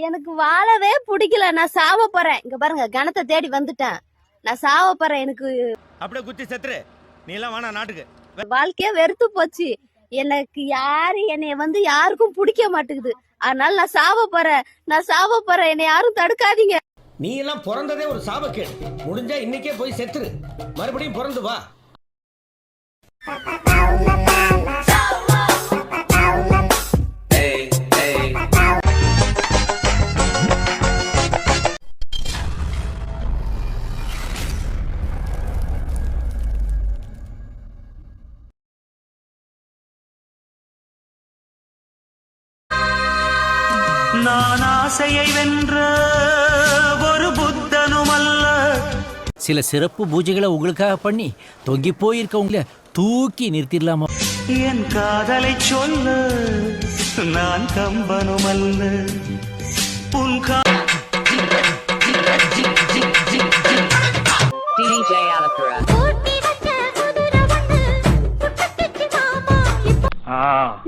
எனக்கு வாழவே பிடிக்கல. நான் சாவ போறேன். இங்க பாருங்க, கணத்தை தேடி வந்துட்டேன். நான் சாவ போறேன். எனக்கு அப்படியே குத்தி செத்துரு. நீ எல்லாம் வேணா நாட்டுக்கு. வாழ்க்கையே வெறுத்து போச்சு. எனக்கு என்னைய யாருக்கும் பிடிக்க மாட்டேங்குது. அதனால நான் சாவ போறேன். என்னை யாரும் தடுக்காதீங்க. நீ எல்லாம் பிறந்ததே ஒரு சாபக்கேடு. முடிஞ்சா இன்னைக்கே போய் செத்துரு. மறுபடியும் பிறந்து வா. நான் ஆசையை வென்ற ஒரு புத்தனும் அல்ல. சில சிறப்பு பூஜைகளை உங்களுக்காக பண்ணி தொங்கி போயிருக்கவங்கள தூக்கி நிறுத்திடலாமா? என் காதலை சொல்ல நான் கம்பனும் அல்ல. உன்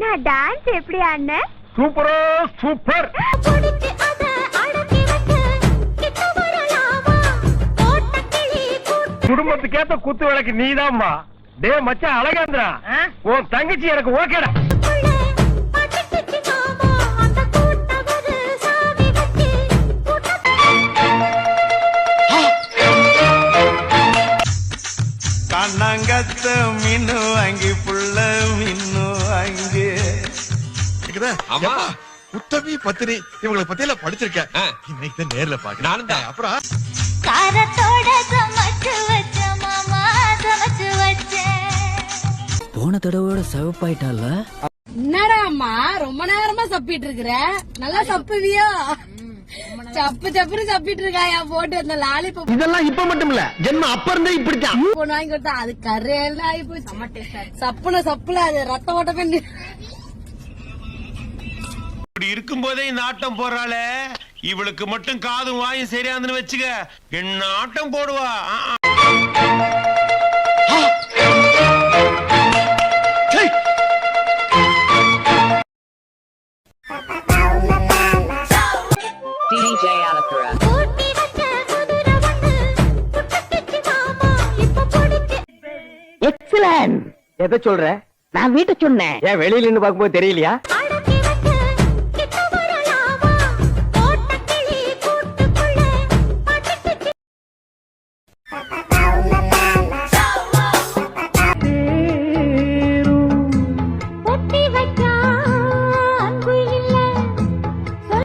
நான் டான்ஸ் எப்படி ஆடினேன்? சூப்பரோ சூப்பர். குடும்பத்துக்கேத்த குத்து விளக்கு நீதாம்மா. டே மச்சான் அழகேந்திரா, உன் தங்கச்சி எனக்கு ஓகேடா. கண்ணங்கத்த மின்னு வாங்கி புள்ள மின்னு வாங்கி. ஆமா, உத்தமி பத்தினி இவங்களை பத்தியில படிச்சிருக்கேன். இன்னைக்கு நேர்ல பாக்க. அப்புறம் காரத்தோட சமைச்சு வச்ச மாமா, சமைச்சு வச்சேன். போன தடவோட சிவப்பாயிட்டால. என்னடா அம்மா ரொம்ப நேரமா சப்பிட்டு இருக்கிற? நல்லா சப்புவியோ? சப்பு சப்புன்னு சப்பிட்டு இருக்காயா போட்டு அந்த லாலிபப். இதெல்லாம் இப்ப மட்டும் இல்ல, ஜென்ம அப்ப இருந்தே இப்படித்தான். போன் வாங்கி கொடுத்தா அது கரையெல்லாம் ஆகி போய் சப்புல அது ரத்த ஓட்டமே. இப்படி இருக்கும் போதே இந்த ஆட்டம் போறாளே, இவளுக்கு மட்டும் காதும் வாயும் சரியாந்துன்னு வச்சுக்க, என்ன ஆட்டம் போடுவா. எக்ஸலன்ட். எதை சொல்ற? நான் வீட்டை சொன்னேன். ஏன் வெளியில நின்னு பார்க்கும்போது தெரியலையா?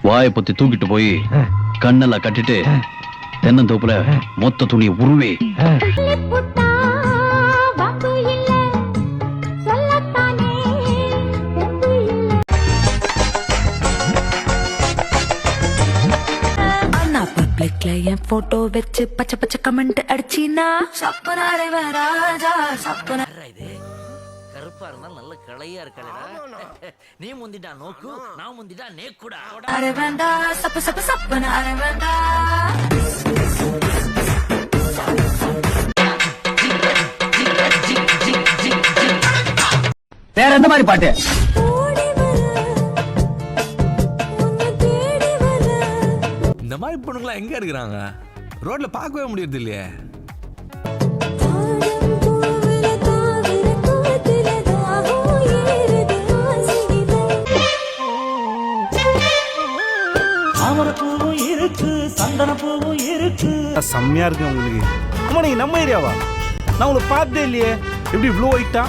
வாயை பத்தி தூக்கிட்டு போய் கண்ணெல்லாம் கட்டிட்டு தென்னந்தோப்புல மொத்த துணியை உருவி என் போட்டோ வச்சு பச்சை பச்சை கமெண்ட் அடிச்சினா சப்பனாரே ராஜா சப்பன. கருப்பா இருந்தாலும் நல்ல களையா இருக்கா? நீ முந்திட்டா நோக்கு, நான் முந்திட்டா நேக்குடா. அரே வேண்டா சப்ப சப்ப சப்பன அரே வேண்டா. வேற எந்த மாதிரி பாட்டு? இந்த மாதிரி பொண்ணுங்களா எங்க இருக்கிறாங்க? ரோட்ல பார்க்கவே முடியறது இல்லையே. பூவும் இருக்கு, சந்தன பூவும் இருக்கு. செம்மையா இருக்கு உங்களுக்கு. அம்மா நீங்க நம்ம ஏரியாவா? நான் உங்களை பார்த்ததே இல்லையே. எப்படி இவ்வளோ ஒயிட்டா?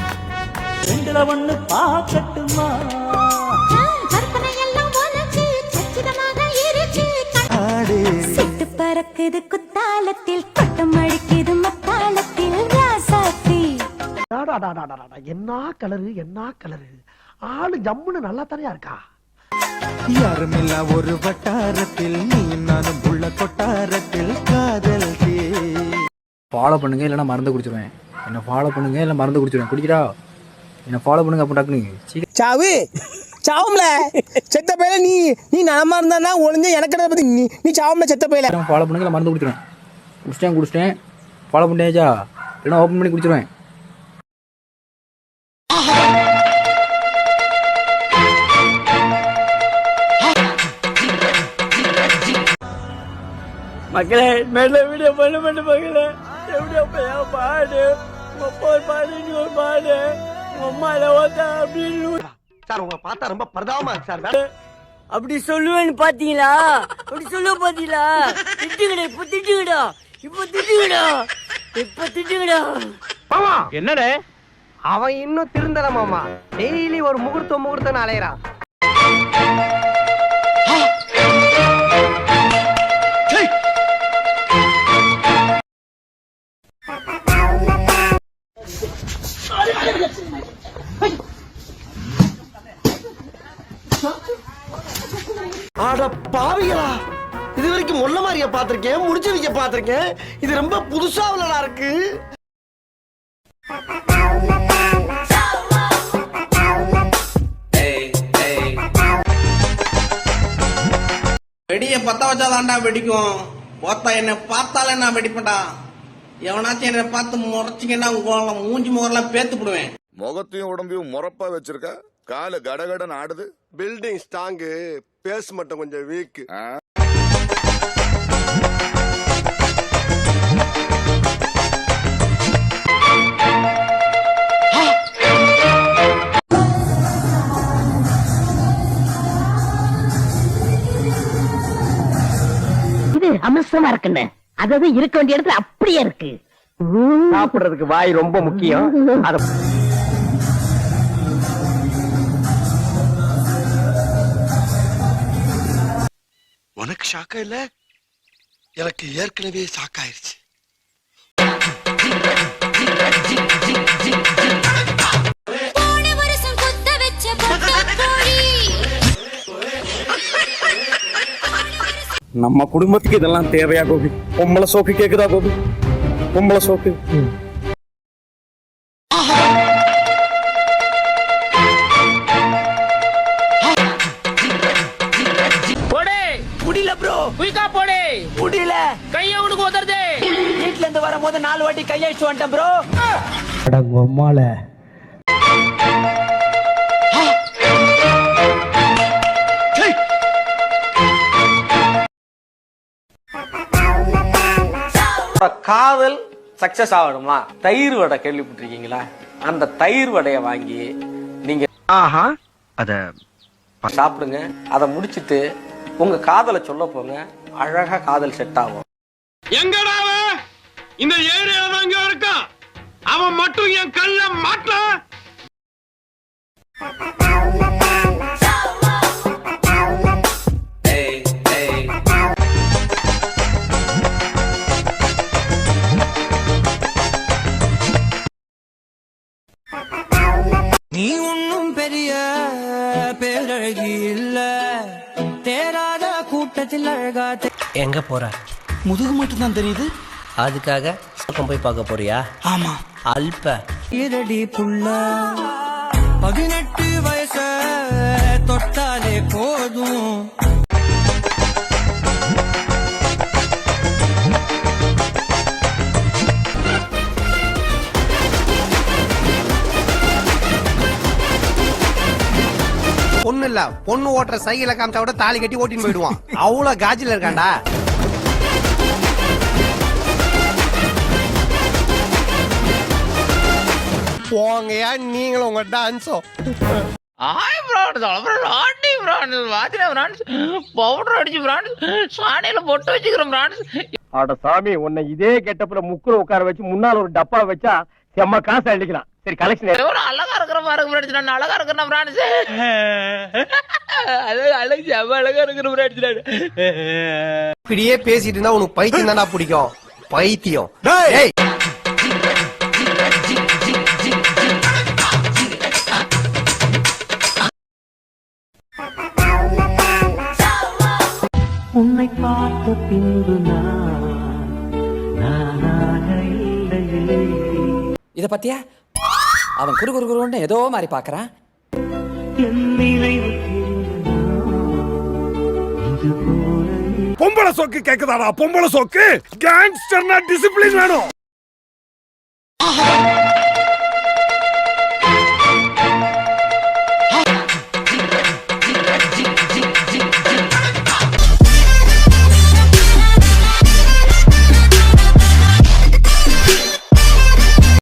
ரெண்டுல ஒண்ணு பாக்கட்டுமா? சிட்டு பறக்குது குத்தாலத்தில், பட்டம் அடிக்குது மத்தாளத்தில். ராசாத்தி என்ன கலரு, என்ன கலரு. ஆளு ஜம்முன்னு நல்லா தானே இருக்கா? யாருமில்ல ஒரு வட்டாரத்தில், நீ நானும் உள்ள கொட்டாரத்தில் காதல். ஃபாலோ பண்ணுங்க, இல்லைன்னா மருந்து குடிச்சிருவேன். என்ன ஃபாலோ பண்ணுங்க, இல்லை மருந்து குடிச்சிருவேன். குடிக்கிறா என்ன ஃபாலோ பண்ணுங்க. அப்போ டக்குனு சாவு சாவும்ல செத்த பையில. நீ நலமா இருந்தா ஒளிஞ்ச எனக்கு நீ சாவும்ல செத்த பையில. ஃபாலோ பண்ணுங்க, இல்லை மருந்து குடிச்சிருவேன். குடிச்சிட்டேன் ஃபாலோ பண்ணியாச்சா? இல்லைன்னா ஓப்பன் பண்ணி குடிச்சிருவேன். மக்களே மேல வீடியோ பண்ண மாட்டேன் மக்களே. எப்படியோ பையன் பாடு அப்பா ஒரு பாடு நீ ஒரு பாடு அம்மால ஓட்டா அப்படின்னு சார் உங்களை பார்த்தா ரொம்ப பரிதாபமா இருக்கு சார். அப்படி சொல்லுவேன்னு பாத்தீங்களா? அப்படி சொல்லுவ பாத்தீங்களா? திட்டுங்கடா இப்ப திட்டுங்கடா இப்ப திட்டுங்கடா இப்ப திட்டுங்கடா. என்னடே அவன் இன்னும் திருந்தல மாமா. டெய்லி ஒரு முகூர்த்தம் அலையறான். அட பாவிகளா, இது வரைக்கும் முள்ள மாதிரிய பாத்திருக்கேன், முடிச்சு வைக்க பாத்திருக்கேன். இது ரொம்ப புதுசா உள்ளதா இருக்கு. வெடிய பத்த வச்சாதான்டா வெடிக்கும். போத்தா என்ன பார்த்தாலே நான் வெடிப்பேன்டா. எவனாச்சும் என்ன பார்த்து முறைச்சிங்கன்னா மூஞ்சி முகரெல்லாம் பேத்து போடுவேன். முகத்தையும் உடம்பையும் முறப்பா வச்சிருக்க, கால கடகடன் ஆடுது. பில்டிங் ஸ்ட்ராங்கு, பேஸ் மட்டும் கொஞ்சம் வீக். இது அமிர்தமா இருக்குன்னு, அதாவது இருக்க வேண்டிய இடத்துல அப்படியே இருக்கு. சாப்பிடுறதுக்கு வாய் ரொம்ப முக்கியம். அத உனக்கு ஷாக்கா இல்ல? எனக்கு ஏற்கனவே ஷாக் ஆயிருச்சு. நம்ம குடும்பத்துக்கு இதெல்லாம் தேவையா கோபி? பொம்பளை சோக்கு கேக்குதா கோபி? பொம்பளை சோக்கு. போடே முடியல ப்ரோ, குயிக்கா போடே. முடியல, கைய உனக்கு உதறது. வீட்ல இருந்து வரும்போது 4 வாட்டி கையடிச்சு வந்துட்டேன் ப்ரோ. அடங்க அம்மால காதல் சக்சஸ் ஆகணுமா? தயிர் வடை கேள்விப்பட்டிருக்கீங்களா? அந்த தயிர் வடைய வாங்கி நீங்க அத சாப்பிடுங்க. அதை முடிச்சிட்டு உங்க காதலை சொல்ல போங்க. அழகா காதல் செட் ஆகும். எங்கடா அவன்? இந்த ஏரியால தான் இங்க இருக்கான். அவன் மட்டும் என் கல்ல மாட்டான். நீ ஒன்னும் பெரிய பேரழகி இல்ல, தேராத கூட்டத்தில் அழகா. எங்க போற? முதுகு மட்டும் தான் தெரியுது. அதுக்காக பக்கம் போய் பார்க்க போறியா? ஆமா. அல்ப இரடி புள்ள 18 வயச தொட்டாலே போதும். பொண்ணு இல்ல, பொண்ணு ஓட்டுற சைக்கிளை காமிச்சா கூட தாலி கட்டி ஓட்டின்னு போயிடுவான். அவ்வளவு காஜில இருக்காண்டா. போங்கயா நீங்களும் உங்க டான்ஸும். பவுடர் அடிச்சு சாணியில பொட்டு வச்சுக்கிறோம். அட சாமி, உன்னை இதே கெட்டப்புல முக்குற உட்கார வச்சு முன்னால ஒரு டப்பா வச்சா செம்ம காசு அடிக்கலாம். சரி கலெக்ஷன் அழகா இருக்கிற மாதிரி நான் அழகா இருக்கிற பிரான்ஸ். அழகு செம்ம அழகா இருக்கிற பிரான்ஸ். இப்படியே பேசிட்டு இருந்தா உனக்கு பைத்தியம் தானா பிடிக்கும்? பைத்தியம். உன்னை பார்த்த பின்பு இத பத்தியா அவன் குறு குறு குருன்னு ஏதோ மாதிரி பாக்குறான். பொம்பளை சோக்கு கேக்குதாடா? பொம்பளை சோக்கு கேங்ஸ்டர்னா டிசிப்ளின் வேணும்.